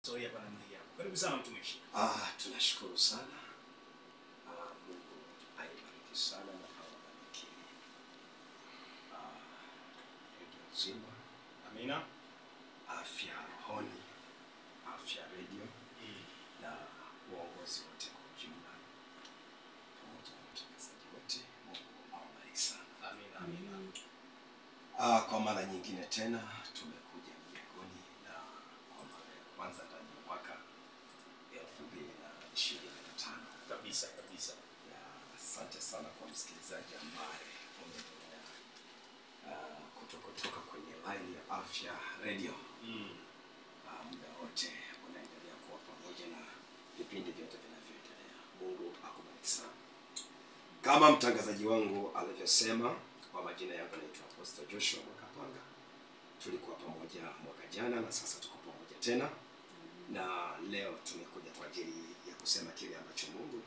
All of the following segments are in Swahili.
Zoea kwa namna hiyo. Karibu sana mtumishi. Tunashukuru sana. Mungu aibariki sana na awabariki. Radio Uzima. Amina. Afya rohoni, Afya Radio na uongozi wote kwa ujumla. Pamoja na watangazaji wote, Mungu awabariki sana. Amina. Amina. Kwa mara nyingine tena tumekuja mjengoni na kwa mara ya kwanza ndani ya mwaka 2025. Kabisa kabisa. Asante sana kwa msikilizaji ambaye umeendelea kutoka kwenye line ya Afya Radio. Muda wote unaendelea kuwa pamoja na vipindi vyote vinavyoendelea. Mungu akubariki sana. Kama mtangazaji wangu alivyosema, kwa majina yangu naitwa Apostle Joshua Mwakapanga. Tulikuwa pamoja mwaka jana na sasa tuko pamoja tena. Na leo tumekuja kwa ajili ya kusema kile ambacho Mungu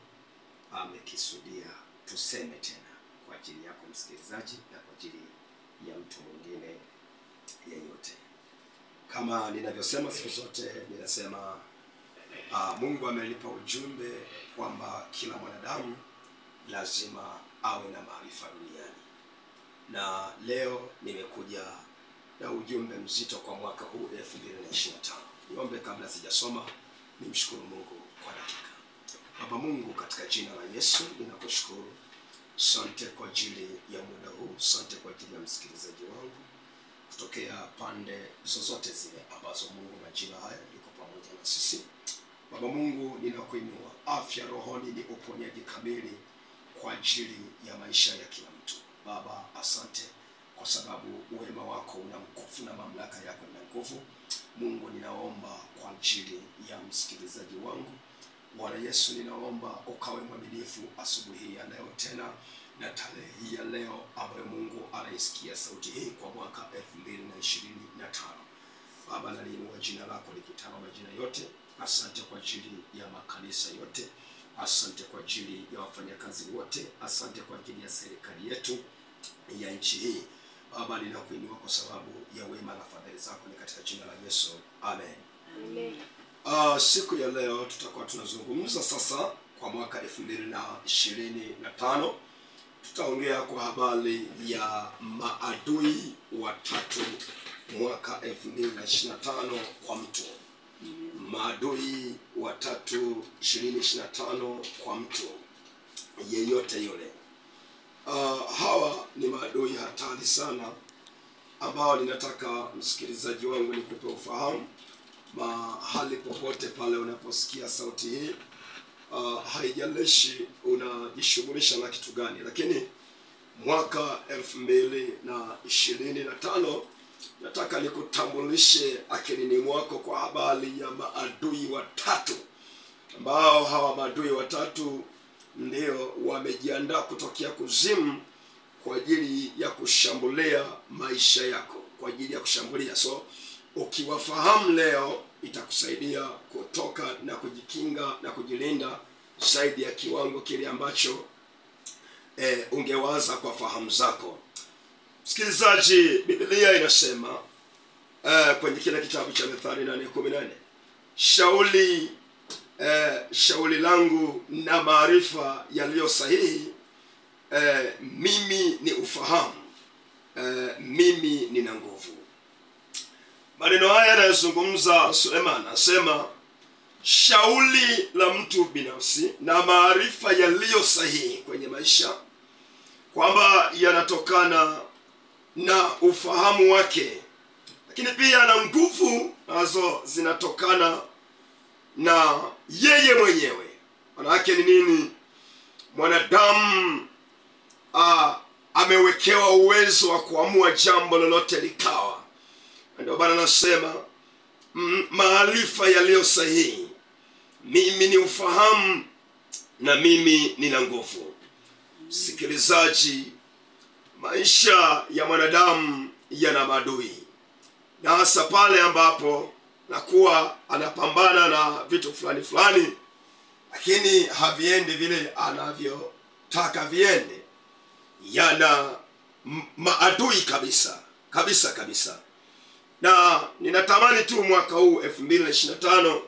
amekisudia tuseme tena kwa ajili yako msikilizaji na kwa ajili ya mtu mwingine yeyote. Kama ninavyosema siku zote, ninasema Mungu amelipa ujumbe kwamba kila mwanadamu lazima awe na maarifa duniani. Na leo nimekuja na ujumbe mzito kwa mwaka huu 2025. Niombe kabla sijasoma, nimshukuru Mungu kwa dakika. Baba Mungu, katika jina la Yesu ninakushukuru. Asante kwa ajili ya muda huu, asante kwa ajili ya msikilizaji wangu kutokea pande zozote zile ambazo Mungu majira haya yuko pamoja na sisi. Baba Mungu, ninakuinua. Afya rohoni ni uponyaji kamili kwa ajili ya maisha ya kila mtu. Baba, asante kwa sababu wema wako una nguvu na mamlaka yako ina nguvu. Mungu, ninaomba kwa ajili ya msikilizaji wangu. Bwana Yesu, ninaomba ukawe mwaminifu asubuhi ya leo tena na tarehe hii ya leo ambayo Mungu anaisikia sauti hii kwa mwaka 2025. Baba, naliinua jina lako likitama majina yote. Asante kwa ajili ya makanisa yote. Asante kwa ajili ya wafanyakazi wote. Asante kwa ajili ya serikali yetu ya nchi hii. Baba, ninakuinua kwa sababu ya wema na fadhili zako, ni katika jina la Yesu. Amen. Amen. Siku ya leo tutakuwa tunazungumza sasa kwa mwaka 2025. Tutaongea kwa habari ya maadui watatu mwaka 2025 kwa mtu. Maadui watatu 2025 kwa mtu yeyote yule. Hawa ni maadui hatari sana ambao ninataka msikilizaji wangu nikupe ufahamu mahali popote pale unaposikia sauti hii. Haijalishi unajishughulisha na kitu gani, lakini mwaka 2025 nataka nikutambulishe akilini mwako kwa habari ya maadui watatu ambao hawa maadui watatu ndio wamejiandaa kutokea kuzimu kwa ajili ya kushambulia maisha yako, kwa ajili ya kushambulia. So ukiwafahamu leo itakusaidia kutoka na kujikinga na kujilinda zaidi ya kiwango kile ambacho ungewaza kwa fahamu zako. Msikilizaji, Biblia inasema kwenye kile kitabu cha Methali 8:18, shauri langu na maarifa yaliyo sahihi, mimi ni ufahamu, mimi nina nguvu. Maneno haya yanayozungumza Suleiman, anasema shauri la mtu binafsi na maarifa yaliyo sahihi kwenye maisha, kwamba yanatokana na ufahamu wake, lakini pia na nguvu nazo zinatokana na yeye mwenyewe. Maana yake ni nini? Mwanadamu amewekewa uwezo wa kuamua jambo lolote likawa. Ndio Bwana anasema maarifa yaliyo sahihi, mimi ni ufahamu na mimi nina nguvu. Sikilizaji, maisha ya mwanadamu yana maadui, na hasa pale ambapo nakuwa anapambana na vitu fulani fulani, lakini haviendi vile anavyotaka viende. Yana maadui kabisa kabisa kabisa. Na ninatamani tu mwaka huu 2025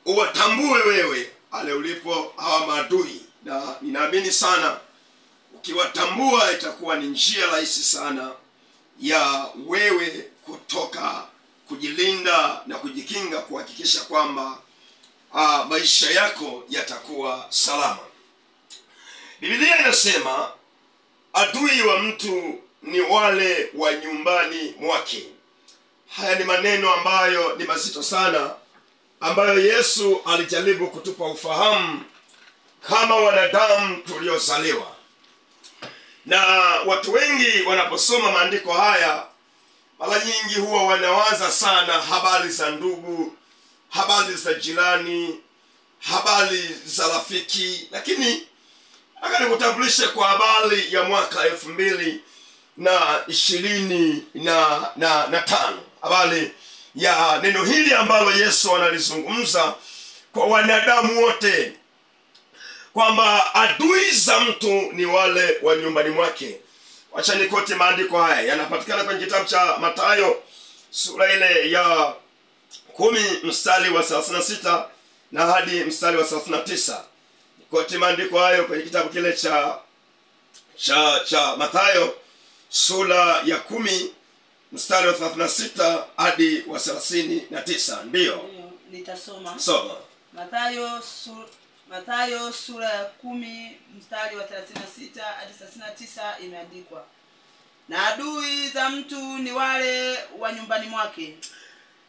uwatambue wewe ale ulipo hawa maadui, na ninaamini sana ukiwatambua itakuwa ni njia rahisi sana ya wewe kutoka kujilinda na kujikinga, kuhakikisha kwamba maisha yako yatakuwa salama. Biblia inasema adui wa mtu ni wale wa nyumbani mwake. Haya ni maneno ambayo ni mazito sana, ambayo Yesu alijaribu kutupa ufahamu kama wanadamu tuliozaliwa. Na watu wengi wanaposoma maandiko haya, mara nyingi huwa wanawaza sana habari za ndugu, habari za jirani, habari za rafiki. Lakini aka nikutambulishe kwa habari ya mwaka 2025, habari ya neno hili ambalo Yesu analizungumza kwa wanadamu wote, kwamba adui za mtu ni wale wa nyumbani mwake. Wacha nikote maandiko haya, yanapatikana kwenye kitabu cha Mathayo sura ile ya 10 mstari wa 36 na hadi mstari wa 39. Nikote maandiko hayo kwenye kitabu kile cha Mathayo sura ya 10 mstari wa 36 hadi wa 39. Ndio nitasoma. Soma. Mathayo sura ya 10 mstari wa 36 hadi 39 imeandikwa, na adui za mtu ni wale wa nyumbani mwake.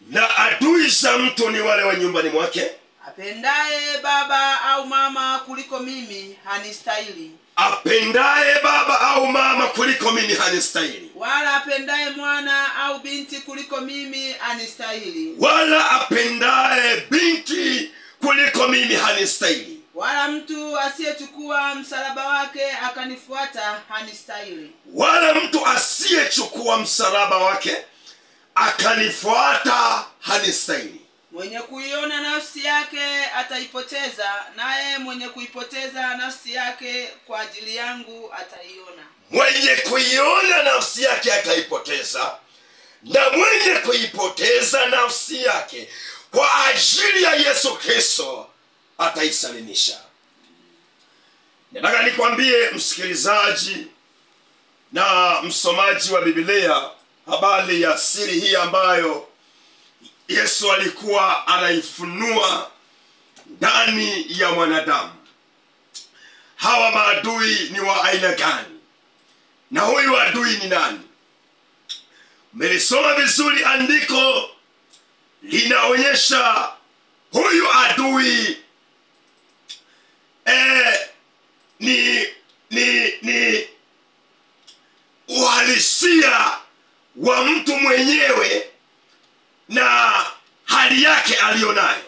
Na adui za mtu ni wale wa nyumbani mwake. Apendaye baba au mama kuliko mimi hanistahili. Apendaye baba au mama kuliko mimi hanistahili. Wala apendaye mwana au binti kuliko mimi hanistahili. Wala apendaye binti kuliko mimi hanistahili. Wala mtu asiyechukua msalaba wake akanifuata hanistahili. Wala mtu asiyechukua msalaba wake akanifuata hanistahili. Mwenye kuiona nafsi yake ataipoteza, naye mwenye kuipoteza nafsi yake kwa ajili yangu ataiona. Mwenye kuiona nafsi yake ataipoteza, na mwenye kuipoteza nafsi yake kwa ajili ya Yesu Kristo ataisalimisha. Nataka nikwambie msikilizaji na msomaji wa Biblia habari ya siri hii ambayo Yesu alikuwa anaifunua ndani ya mwanadamu. Hawa maadui ni wa aina gani? Na huyu adui ni nani? Mmelisoma vizuri andiko linaonyesha huyu adui ni uhalisia wa mtu mwenyewe na hali yake alionayo.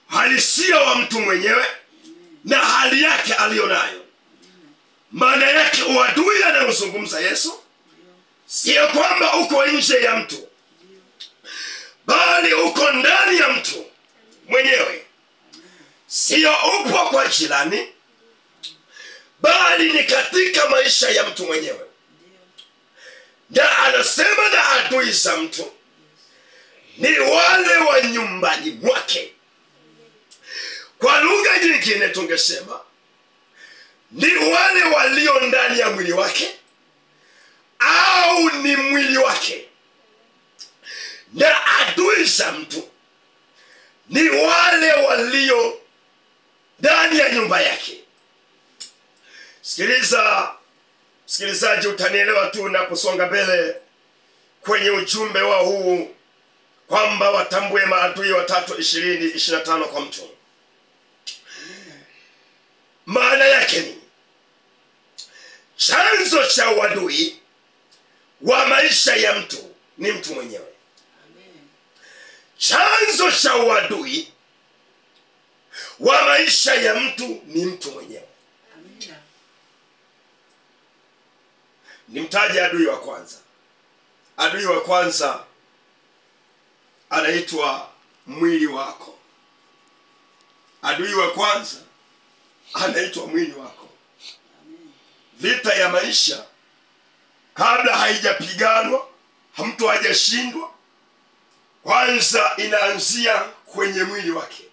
Halisia wa mtu mwenyewe na hali yake alionayo. Maana yake uadui anayozungumza Yesu sio kwamba uko nje ya mtu, bali uko ndani ya mtu mwenyewe. Sio upo kwa jirani, bali ni katika maisha ya mtu mwenyewe. Na anasema na adui za mtu ni wale wa nyumbani mwake. Kwa lugha nyingine tungesema ni wale walio ndani ya mwili wake au ni mwili wake. Na adui za mtu ni wale walio ndani ya nyumba yake. Sikilizaji, utanielewa tu na kusonga mbele kwenye ujumbe wa huu kwamba watambue maadui watatu 2025 kwa mtu. Maana yake ni chanzo cha uadui wa maisha ya mtu ni mtu mwenyewe. Chanzo cha uadui wa maisha ya mtu ni mtu mwenyewe. Nimtaje adui wa kwanza. Adui wa kwanza anaitwa mwili wako. Adui wa kwanza anaitwa mwili wako. Vita ya maisha kabla haijapiganwa, mtu hajashindwa, kwanza inaanzia kwenye mwili wake.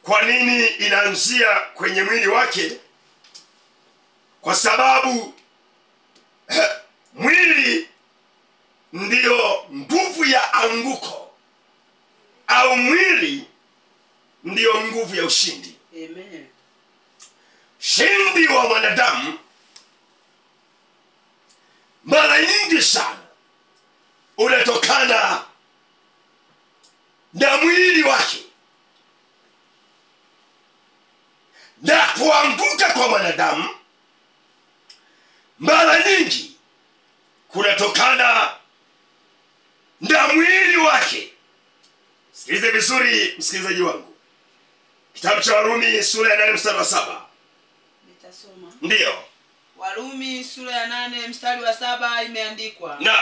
Kwa nini inaanzia kwenye mwili wake? Kwa sababu mwili ndiyo nguvu ya anguko, au mwili ndiyo nguvu ya ushindi. Amen. Shindi wa mwanadamu mara nyingi sana unatokana na mwili wake, na kuanguka kwa mwanadamu mara nyingi kunatokana na mwili wake. Sikilize vizuri msikilizaji wangu, kitabu cha Warumi sura ya 8 mstari wa 7. Nitasoma. Ndiyo. Warumi sura ya 8 mstari wa 7 imeandikwa. Na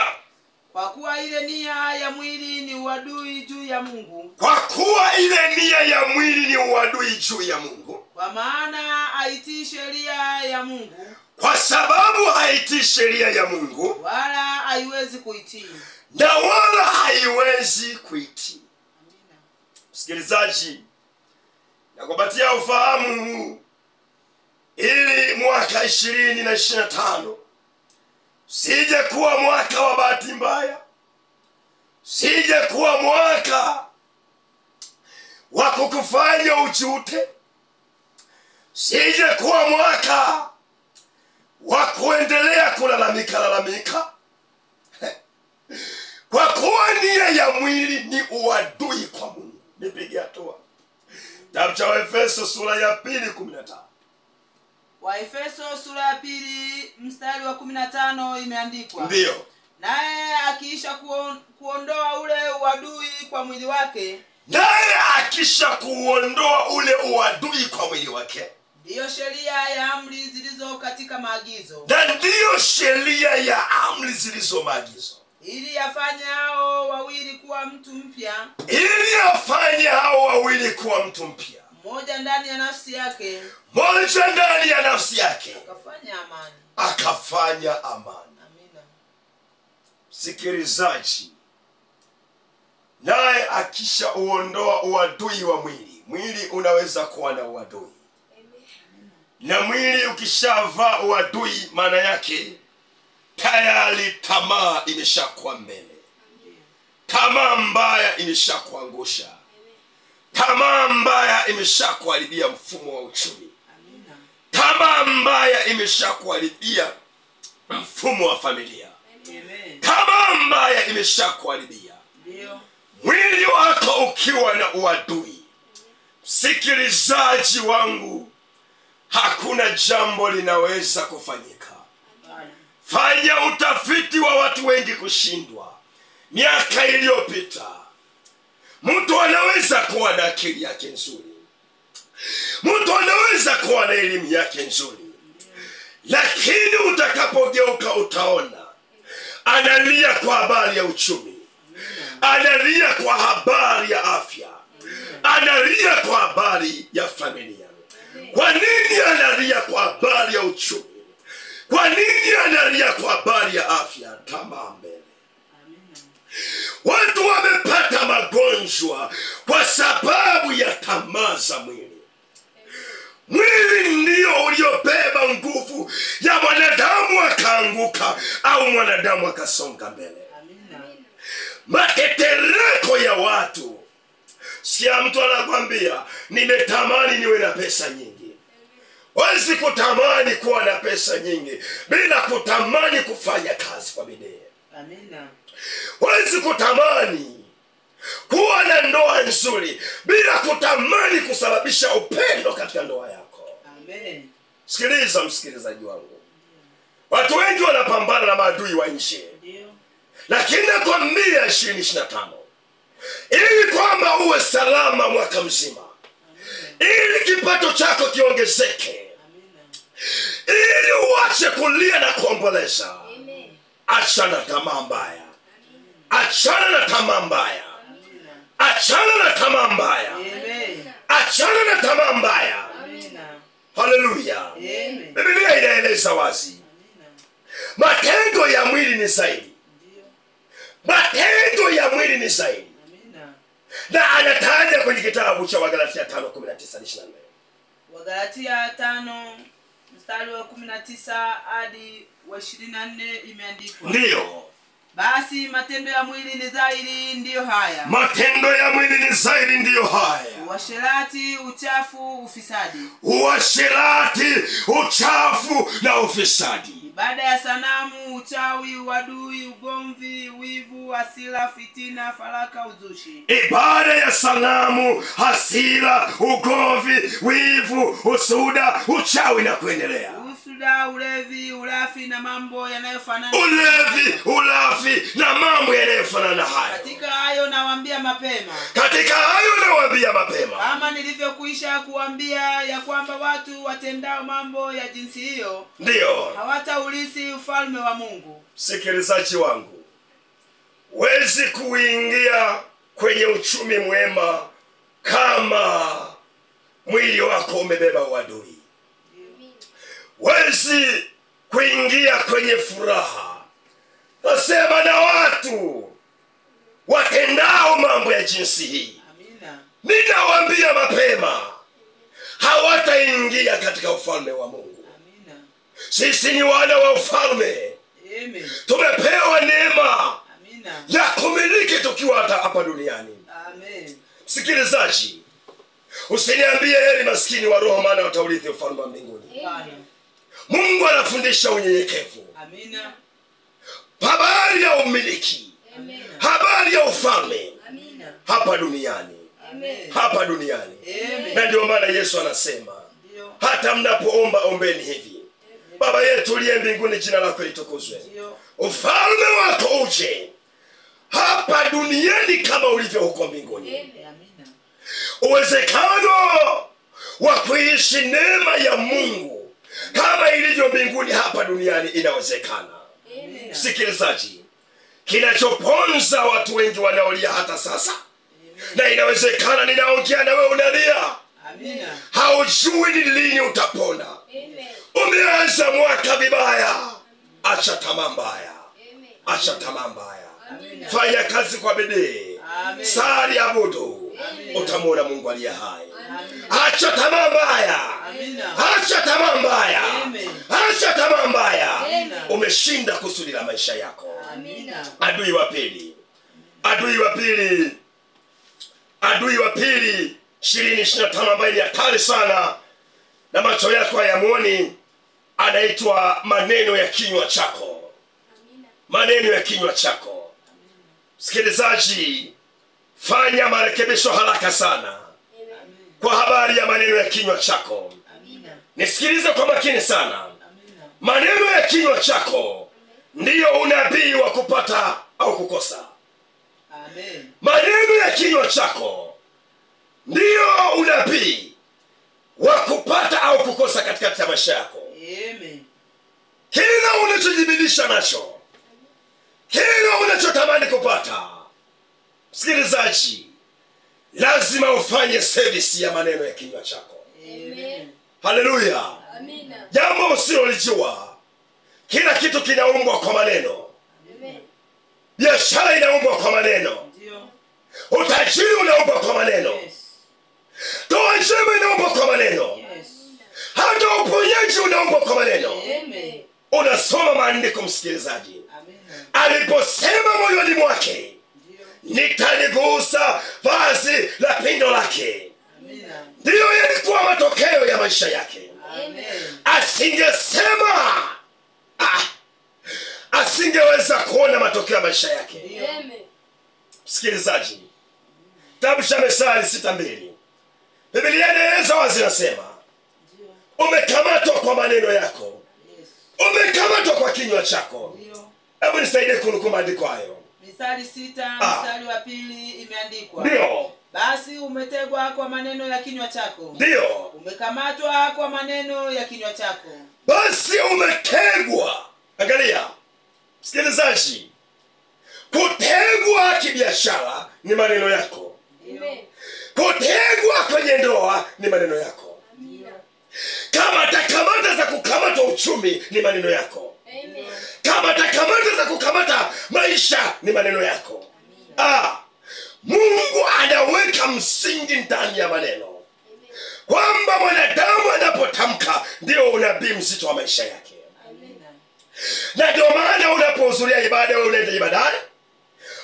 kwa kuwa ile nia ya mwili ni uadui juu ya Mungu. Kwa kuwa ile nia ya mwili ni uadui juu ya Mungu. Kwa maana haitii sheria ya Mungu. Kwa sababu haitii sheria ya Mungu. Wala haiwezi kuitii. Na wala haiwezi kuitii. Amina. Msikilizaji, nakupatia ufahamu huu ili mwaka 2025 sije kuwa mwaka wa bahati mbaya, sije kuwa mwaka wa kukufanya ujute, sije kuwa mwaka wa kuendelea kulalamika. Kwa kuwa nia ya mwili ni uadui kwa Mungu. Nipige hatua. Kitabu cha Waefeso sura ya 2:15. Waefeso sura ya 2 mstari wa 15 imeandikwa. Ndiyo. Naye akiisha kuondoa ule uadui kwa mwili wake. Naye akisha kuondoa ule uadui kwa mwili wake. Ndiyo sheria ya amri zilizo katika maagizo. Na ndiyo sheria ya amri zilizo maagizo. Ili afanye hao wawili kuwa mtu mpya. Ili afanye hao wawili kuwa mtu mpya. Mmoja ndani ya nafsi yake. Mmoja ndani ya nafsi yake. Akafanya amani. Akafanya amani. Amina. Sikilizaji, naye akisha uondoa uadui wa mwili. Mwili unaweza kuwa na uadui. Na mwili ukishavaa uadui, maana yake tayari tamaa imeshakuwa mbele. Tamaa mbaya imeshakuangusha. Tamaa mbaya imeshakuharibia mfumo wa uchumi. Tamaa mbaya imeshakuharibia mfumo wa familia. Tamaa mbaya imeshakuharibia mwili wako ukiwa na uadui. Sikilizaji wangu, hakuna jambo linaweza kufanyika. Fanya utafiti wa watu wengi kushindwa miaka iliyopita. Mtu anaweza kuwa na akili yake nzuri, mtu anaweza kuwa na elimu yake nzuri, lakini utakapogeuka utaona analia kwa habari ya uchumi, analia kwa habari ya afya, analia kwa habari ya familia. Kwa nini analia kwa habari ya uchumi? Kwa nini analia kwa habari ya afya? Tamaa mbele. Watu wamepata magonjwa kwa sababu ya tamaa za mwili. Mwili ndio uliobeba nguvu ya mwanadamu akaanguka au mwanadamu akasonga mbele. Matetereko ya watu. Siya mtu anakwambia nimetamani niwe na pesa nyingi. Wezi kutamani kuwa na pesa nyingi bila kutamani kufanya kazi kwa bidii. Amina. Wezi kutamani kuwa na ndoa nzuri bila kutamani kusababisha upendo katika ndoa yako. Amen. Sikiliza msikilizaji wangu. Watu wengi wanapambana na maadui wa nje. Lakini nakwambia 2025 ili kwamba uwe salama mwaka mzima, ili kipato chako kiongezeke, ili uache kulia na kuomboleza, achana na tamaa mbaya. Achana na tamaa mbaya. Achana na tamaa mbaya. Achana na tamaa mbaya. Haleluya. Biblia inaeleza wazi. Matendo ya mwili ni zaidi. matendo ya mwili ni zaidi. Amina. Na anataja kwenye kitabu cha Wagalatia 5:19-24. Wagalatia 5 mstari wa 19 hadi wa 24 imeandikwa. Ndio. Basi matendo ya mwili ni dhahiri, ndiyo haya. Matendo ya mwili ni zaidi, ndiyo haya: uasherati, uchafu, ufisadi. uasherati, uchafu na ufisadi. Ibada ya sanamu, uchawi, uadui, ugomvi, wivu, hasira, fitina, faraka, uzushi. Ibada ya sanamu, hasira, ugomvi, wivu, usuda, uchawi na kuendelea. Usuda, ulevi, ulafi na mambo yanayofanana. Ulevi, ulafi na mambo yanayofanana hayo. Katika hayo nawaambia mapema. Katika hayo nawaambia mapema. Kama nilivyokwisha kuambia ya kwamba watu watendao mambo ya jinsi hiyo ndio hawataurithi ufalme wa Mungu. Sikilizaji wangu, wezi kuingia kwenye uchumi mwema kama mwili wako umebeba uadui. Wezi kuingia kwenye furaha, nasema, na watu watendao mambo ya jinsi hii. Amina. Ninawaambia mapema, hawataingia katika ufalme wa Mungu. Amina. Sisi ni wana wa ufalme. Amen. Tumepewa neema, Amina, ya kumiliki tukiwa hapa duniani. Amen. Sikilizaji, usiniambie heri maskini wa roho, maana wataurithi ufalme wa mbinguni. Amen. Mungu anafundisha unyenyekevu. Amina. Habari ya umiliki. Amina. Habari ya ufalme. Amina. Hapa duniani. Amen. Hapa duniani. Amen. Na ndio maana Yesu anasema, Ndio. hata mnapoomba ombeni hivi: Baba yetu uliye mbinguni, jina lako litukuzwe. Ndio. Ufalme wako uje hapa duniani kama ulivyo huko mbinguni. Amina. Uwezekano wa kuishi neema ya Mungu kama ilivyo mbinguni hapa duniani inawezekana. Amina. Sikilizaji, kinachoponza watu wengi wanaolia hata sasa, na inawezekana ninaongea na wewe unalia, Amina. haujui ni lini utapona. Umeanza mwaka vibaya, acha tamaa mbaya. Acha tamaa mbaya. Amina. Fanya kazi kwa bidii. Amen. Sali, abudu. Amina. Utamwona Mungu aliye hai. Amina. Acha tamaa mbaya. Amina. Acha tamaa mbaya. Amen. Acha tamaa mbaya. Amina. Umeshinda kusudi la maisha yako. Amina. Adui wa pili. Adui wa pili. Adui wa pili 2025 ambaye ni hatari sana na macho yako hayamuoni, anaitwa maneno ya kinywa chako. Maneno ya kinywa chako. Sikilizaji, fanya marekebisho haraka sana kwa habari ya maneno ya kinywa chako. Nisikilize kwa makini sana. Maneno ya kinywa chako ndiyo unabii wa kupata au kukosa. Amen. Maneno ya kinywa chako ndiyo unabii wa kupata au kukosa katika maisha yako. Amen. Kila unachojibilisha nacho, kila unachotamani kupata, msikilizaji, lazima ufanye service ya maneno ya kinywa chako. Amen. Haleluya. Amina. Jambo usilolijua, kila kitu kinaumbwa kwa maneno. Amen. Biashara inaumbwa kwa maneno. Ndio. Utajiri unaumbwa kwa maneno. Yes. Ndoa njema inaumbwa kwa maneno. Yes. Hata uponyaji unaumbwa kwa maneno. Amen. Unasoma maandiko, msikilizaji. Amina. Aliposema moyoni mwake, Ndio. nitaligusa vazi la pindo lake, Amina. ndiyo yalikuwa matokeo ya maisha yake. Amen. Asingesema, asingeweza kuona matokeo ya maisha yake. Amen. Msikilizaji, kitabu cha Methali 6:2, Biblia inaeleza wazi, nasema, Ndio. umekamatwa kwa maneno yako. Yes. Umekamatwa kwa kinywa chako. Ndio. Hebu nisaidie kunukuu maandiko hayo. Mithali 6 mstari wa 2 imeandikwa. Ndio. Basi umetegwa kwa maneno ya kinywa chako. Ndio. Umekamatwa kwa maneno ya kinywa chako. Basi umetegwa. Angalia, msikilizaji, kutegwa kibiashara ni maneno yako. Ndio. Kutegwa kwenye ndoa ni maneno yako. Ndio. Kama takamata za kukamatwa uchumi ni maneno yako. Kamata kamata za kukamata maisha ni maneno yako. Mungu anaweka msingi ndani ya maneno, kwamba mwanadamu anapotamka ndio unabii mzito wa maisha yake. Na ndio maana unapohudhuria ibada, wewe unaenda ibadani,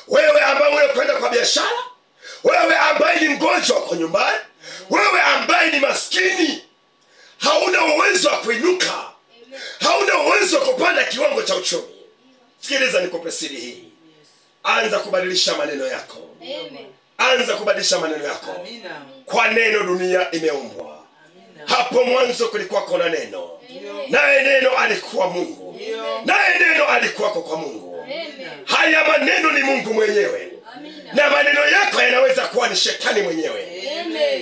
wewe ambaye unakwenda kwa biashara, wewe ambaye ni mgonjwa kwa nyumbani, wewe ambaye ni maskini, hauna uwezo wa kuinuka, hauna uwezo wa kupanda kiwango cha uchumi. Sikiliza nikupe siri hii. Anza kubadilisha maneno yako. Anza kubadilisha maneno yako. Kwa neno dunia imeumbwa. Hapo mwanzo kulikuwa kuna neno. Naye neno alikuwa Mungu. Naye neno alikuwa kwa Mungu. Haya maneno ni Mungu mwenyewe. Na maneno yako yanaweza kuwa ni shetani mwenyewe.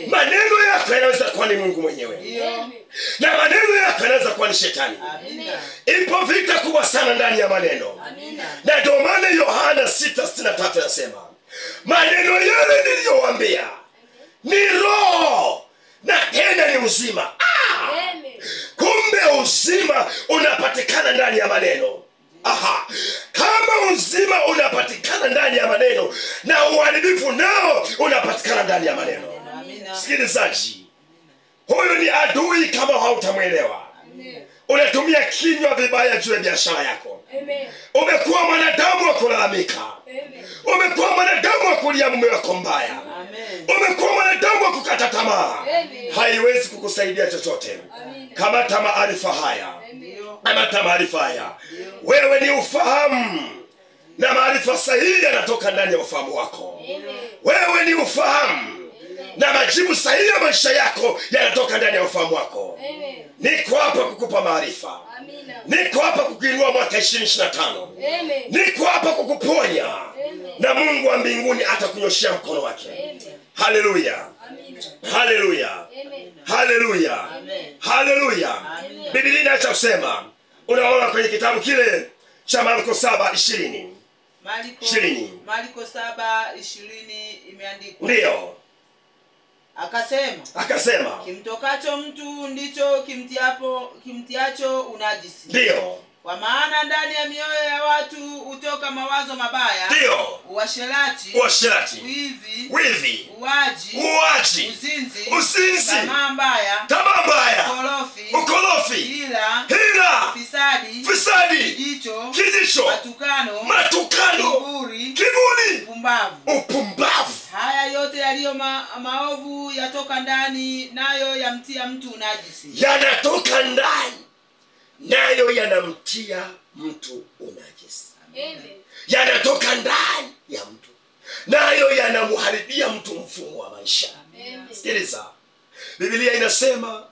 Maneno yako yanaweza kuwa ni Mungu mwenyewe. Na maneno yako yanaweza kuwa ni shetani. Ipo vita kubwa sana ndani ya maneno. Na ndio maana Yohana 6:63 yasema, maneno yale niliyowaambia ni roho na tena ni uzima. Kumbe uzima unapatikana ndani ya maneno. Kama uzima unapatikana ndani ya maneno, na uharibifu nao unapatikana ndani ya maneno. Sikilizaji, huyu ni adui kama hautamwelewa. Unatumia kinywa vibaya juu ya biashara yako. Umekuwa mwanadamu wa kulalamika. Umekuwa mwanadamu wa kulia mume wako mbaya. Umekuwa mwanadamu wa kukata tamaa. Haiwezi kukusaidia chochote. Kamata maarifa haya. Kamata maarifa haya. Wewe ni ufahamu, na maarifa sahihi yanatoka ndani ya ufahamu wako. Wewe ni ufahamu, na majibu sahihi ya maisha yako yanatoka ndani ya ufahamu wako. Niko hapa kukupa maarifa. Niko hapa kukuinua mwaka 2025. Niko hapa kukuponya. Na Mungu wa mbinguni atakunyoshia mkono wake. Haleluya. Haleluya. Haleluya. Haleluya. Biblia inacha kusema, unaona kwenye kitabu kile cha Marko 7:20. Marko 7:20 imeandikwa. Ndio. Akasema kimtokacho mtu ndicho kimtiacho unajisi. Ndio. Kwa maana ndani ya mioyo ya watu utoka mawazo mabaya. Ndio. Uasherati. Wivi. Uaji. Uzinzi. Tamaa mbaya. Ukorofi. Hila. Fisadi. Kijicho. Matukano. Kiburi. Upumbavu. Haya yote yaliyo maovu yatoka ndani, nayo yamtia mtu unajisi. Yanatoka ndani, nayo yanamtia mtu unajisi. Yanatoka ndani ya mtu, nayo yanamharibia mtu mfumo wa maisha. Sikiliza, Biblia inasema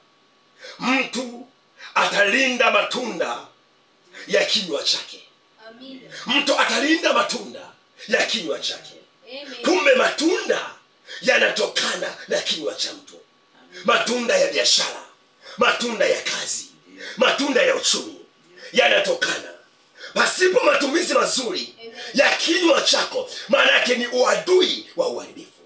mtu atalinda matunda ya kinywa chake. Mtu atalinda matunda ya kinywa chake. Kumbe matunda yanatokana na kinywa cha mtu. Matunda ya biashara, matunda ya kazi, matunda ya uchumi yanatokana. Pasipo matumizi mazuri ya kinywa chako, maana yake ni uadui wa uharibifu.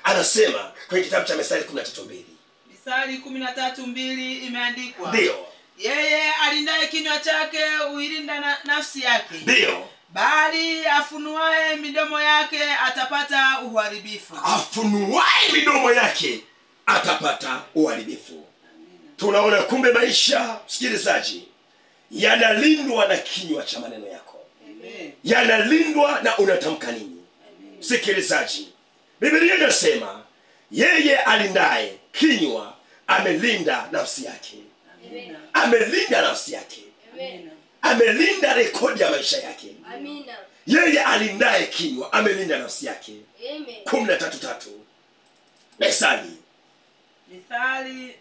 Anasema kwenye kitabu cha Mithali 13:2. Mithali 13:2 imeandikwa. Ndio. Yeye alindaye kinywa chake huilinda nafsi yake. Ndio. Bali afunuaye midomo yake atapata uharibifu. Afunuaye midomo yake atapata uharibifu. Tunaona kumbe maisha, sikilizaji, yanalindwa na kinywa cha maneno yako. Yanalindwa na unatamka nini. Sikilizaji, Biblia inasema yeye alindaye kinywa amelinda nafsi yake. Amelinda nafsi yake. Amelinda rekodi ya maisha yake. Yeye alindaye kinywa amelinda nafsi yake. 13:3.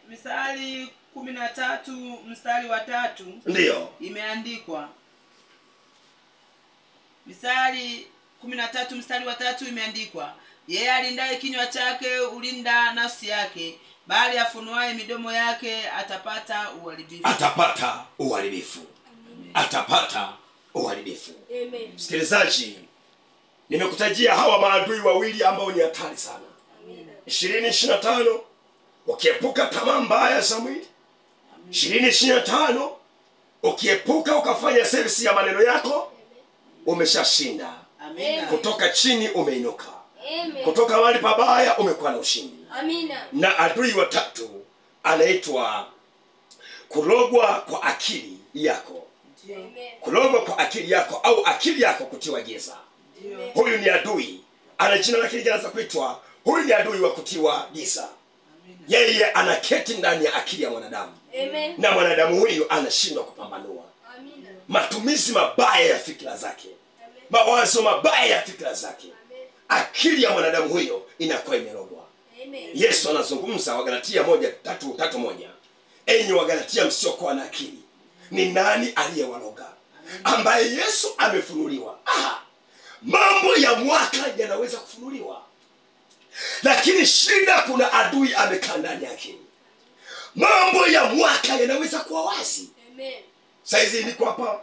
Mithali 13:3. Ndio. Imeandikwa. Mithali 13:3 imeandikwa. Yeye alindaye kinywa chake ulinda nafsi yake, bali afunuaye midomo yake atapata uharibifu. Atapata uharibifu. Atapata uharibifu. Msikilizaji, nimekutajia hawa maadui wawili ambao ni hatari sana. 2025 ukiepuka tamaa mbaya za mwili. 2025 Ukiepuka ukafanya service ya maneno yako, umeshashinda. Amina. Kutoka chini umeinuka. Amen. Kutoka mahali pabaya umekuwa na ushindi. Amina. Na adui wa tatu anaitwa kulogwa kwa akili yako. Amen. Kulogwa kwa akili yako au akili yako kutiwa giza. Huyu ni adui. Ana jina lake linaanza kuitwa, huyu ni adui wa kutiwa giza. Yeye anaketi ndani ya akili ya mwanadamu. Amen. Na mwanadamu huyu anashindwa kupambanua. Amina. Matumizi mabaya ya fikra zake. Mawazo mabaya ya fikra zake. Akili ya mwanadamu huyo inakuwa imerogwa. Amen. Yesu anazungumza Wagalatia 1:3-1. Enyi Wagalatia msiokuwa na akili, ni nani aliyewaloga? Ambaye Yesu amefunuliwa. Mambo ya mwaka yanaweza kufunuliwa. Lakini shida, kuna adui amekaa ndani yake. Mambo ya mwaka yanaweza kuwa wazi. Amen. Saizi niko hapa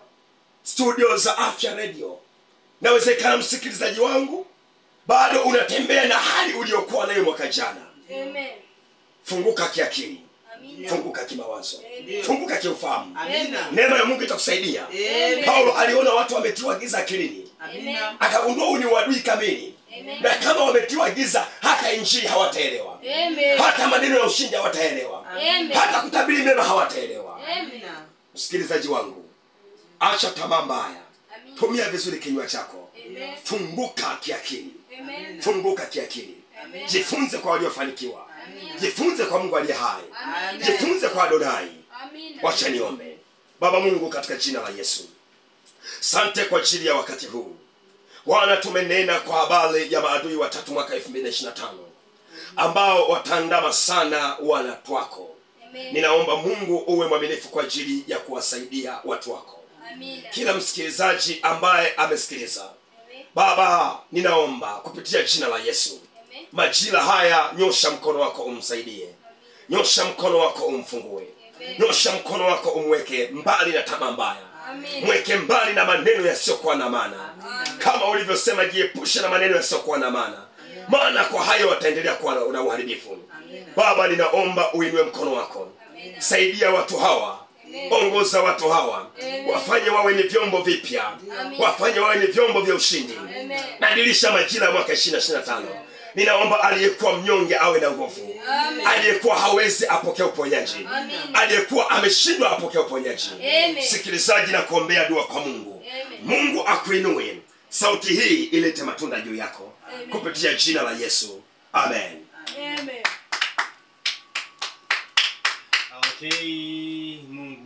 studio za Afya Radio. Nawezekana msikilizaji wangu bado unatembea na hali uliyokuwa nayo mwaka jana. Amen. Funguka kiakili. Amina. Funguka kimawazo. Amen. Funguka kiufahamu. Amina. Neema ya Mungu itakusaidia. Amen. Paulo aliona watu wametiwa giza akilini. Amina. Akagundua huu ni uadui kamili. Amen. Na kama wametiwa giza, hata injili hawataelewa. Amen. Hata maneno ya ushindi hawataelewa. Amen. Hata kutabiri mema hawataelewa. Amina. Msikilizaji wangu, acha tamaa mbaya. Amen. Tumia vizuri kinywa chako. Amen. Funguka kiakili. Amen. Funguka kiakili. Amen. Jifunze kwa waliofanikiwa. Amen. Jifunze kwa Mungu aliye hai. Amen. Jifunze kwa Adonai. Amen. Wacha niombe. Baba Mungu, katika jina la Yesu, sante kwa ajili ya wakati huu. Bwana, tumenena kwa habari ya maadui watatu mwaka 2025 ambao wataandama sana watu wako. Amen. Ninaomba Mungu uwe mwaminifu kwa ajili ya kuwasaidia watu wako. Amen. Kila msikilizaji ambaye amesikiliza, Amen. Baba, ninaomba kupitia jina la Yesu, Amen. majira haya nyosha mkono wako umsaidie. Nyosha mkono wako umfungue. Nyosha mkono wako umweke mbali na tamaa mbaya. Amen. Mweke mbali na maneno yasiyokuwa na maana. Kama ulivyosema, jiepushe na maneno yasiyokuwa na maana, maana kwa hayo wataendelea kuwa na uharibifu. Baba, ninaomba uinue mkono wako. Saidia watu hawa. Ongoza watu hawa. Wafanye wawe ni vyombo vipya. Wafanye wawe ni vyombo vya ushindi. Badilisha majira ya mwaka 2025. Ninaomba aliyekuwa mnyonge awe na nguvu. Aliyekuwa hawezi apokee uponyaji. Aliyekuwa ameshindwa apokee uponyaji. Sikilizaji, na kuombea dua kwa Mungu. Mungu akuinue. Sauti hii ilete matunda juu yako. Kupitia jina la Yesu. Amen. Amen. Okay, Mungu